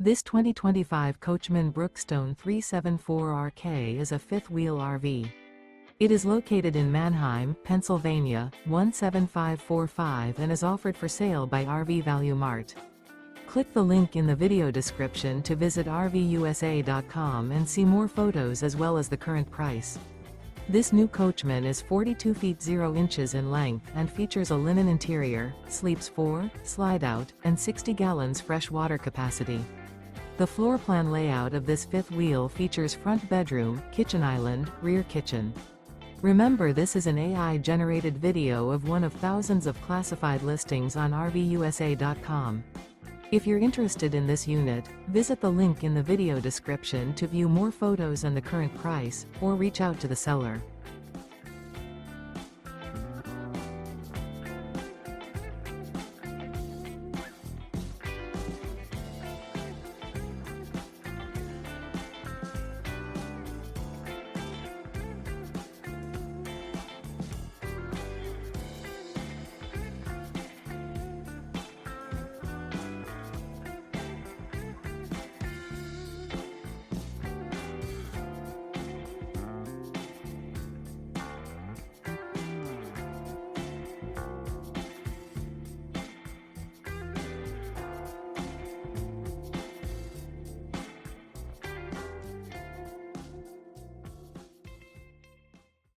This 2025 Coachmen Brookstone 374RK is a fifth-wheel RV. It is located in Manheim, Pennsylvania, 17545 and is offered for sale by RV Value Mart. Click the link in the video description to visit RVUSA.com and see more photos as well as the current price. This new Coachmen is 42 feet 0 inches in length and features a linen interior, sleeps 4, slide-out, and 60 gallons fresh water capacity. The floor plan layout of this fifth wheel features front bedroom, kitchen island, rear kitchen. Remember, this is an AI-generated video of one of thousands of classified listings on RVUSA.com. If you're interested in this unit, visit the link in the video description to view more photos and the current price, or reach out to the seller.